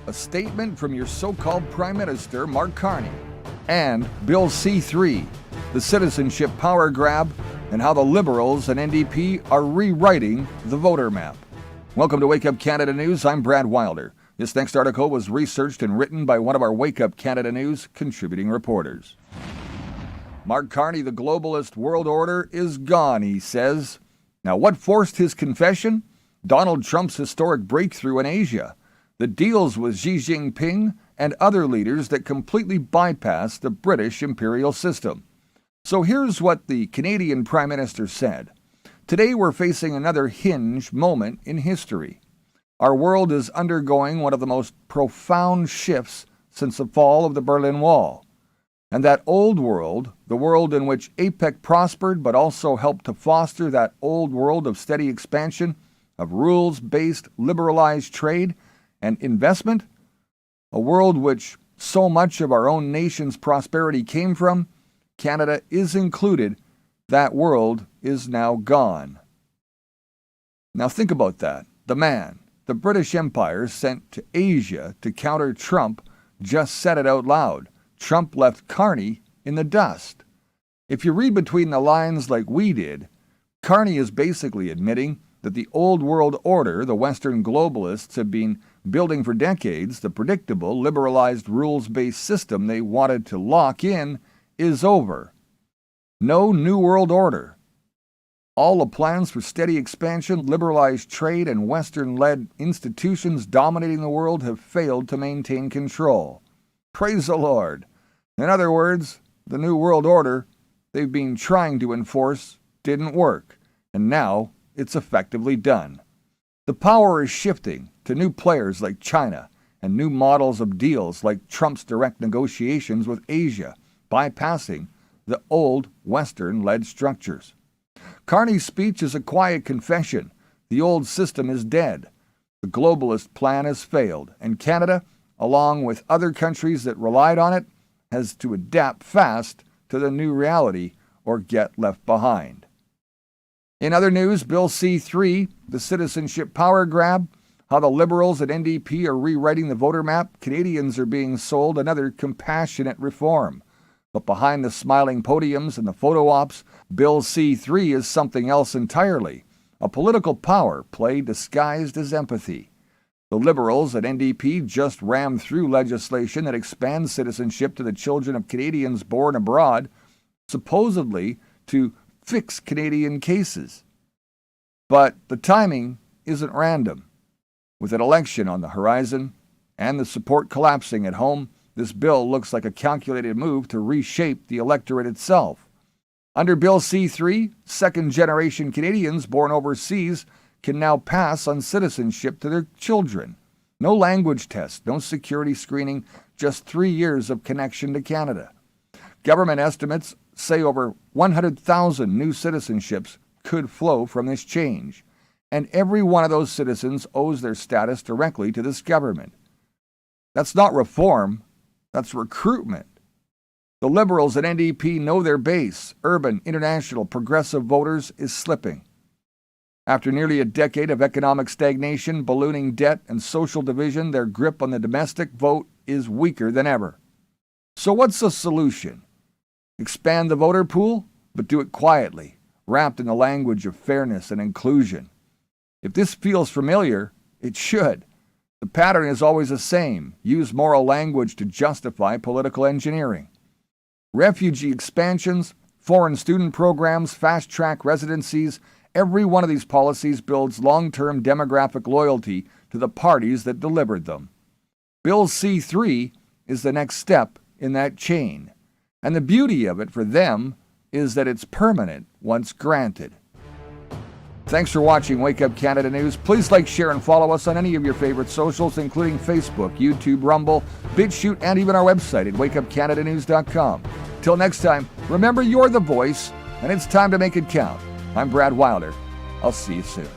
a statement from your so-called Prime Minister, Mark Carney, and Bill C-3, the citizenship power grab, and how the Liberals and NDP are rewriting the voter map. Welcome to Wake Up Canada News. I'm Brad Wilder. This next article was researched and written by one of our Wake Up Canada News contributing reporters. Mark Carney, the globalist world order is gone, he says. Now, what forced his confession? Donald Trump's historic breakthrough in Asia. The deals with Xi Jinping and other leaders that completely bypassed the British imperial system. So here's what the Canadian Prime Minister said. Today we're facing another hinge moment in history. Our world is undergoing one of the most profound shifts since the fall of the Berlin Wall. And that old world, the world in which APEC prospered but also helped to foster that old world of steady expansion, of rules-based liberalized trade and investment, a world which so much of our own nation's prosperity came from, Canada is included, that world is now gone. Now think about that. The man, the British Empire sent to Asia to counter Trump, just said it out loud. Trump left Carney in the dust. If you read between the lines like we did, Carney is basically admitting that the old world order the Western globalists have been building for decades, the predictable, liberalized, rules-based system they wanted to lock in, is over. No new world order. All the plans for steady expansion, liberalized trade, and Western-led institutions dominating the world have failed to maintain control. Praise the Lord. In other words, the new world order they've been trying to enforce didn't work, and now it's effectively done. The power is shifting to new players like China and new models of deals like Trump's direct negotiations with Asia, bypassing the old Western-led structures. Carney's speech is a quiet confession. The old system is dead. The globalist plan has failed, and Canada, along with other countries that relied on it, has to adapt fast to the new reality or get left behind. In other news, Bill C-3, the citizenship power grab, how the Liberals and NDP are rewriting the voter map, Canadians are being sold another compassionate reform. But behind the smiling podiums and the photo ops, Bill C-3 is something else entirely, a political power play disguised as empathy. The Liberals and NDP just rammed through legislation that expands citizenship to the children of Canadians born abroad, supposedly to fix Canadian cases. But the timing isn't random. With an election on the horizon and the support collapsing at home, this bill looks like a calculated move to reshape the electorate itself. Under Bill C-3, second-generation Canadians born overseas can now pass on citizenship to their children. No language test, no security screening, just 3 years of connection to Canada. Government estimates say over 100,000 new citizenships could flow from this change, and every one of those citizens owes their status directly to this government. That's not reform, that's recruitment. The Liberals and NDP know their base, urban, international, progressive voters, is slipping. After nearly a decade of economic stagnation, ballooning debt, and social division, their grip on the domestic vote is weaker than ever. So what's the solution? Expand the voter pool, but do it quietly, wrapped in the language of fairness and inclusion. If this feels familiar, it should. The pattern is always the same. Use moral language to justify political engineering. Refugee expansions, foreign student programs, fast-track residencies, every one of these policies builds long-term demographic loyalty to the parties that delivered them. Bill C-3 is the next step in that chain. And the beauty of it for them is that it's permanent once granted. Thanks for watching Wake Up Canada News. Please like, share, and follow us on any of your favorite socials, including Facebook, YouTube, Rumble, BitChute, and even our website at wakeupcanadanews.com. Till next time, remember you're the voice, and it's time to make it count. I'm Brad Wilder. I'll see you soon.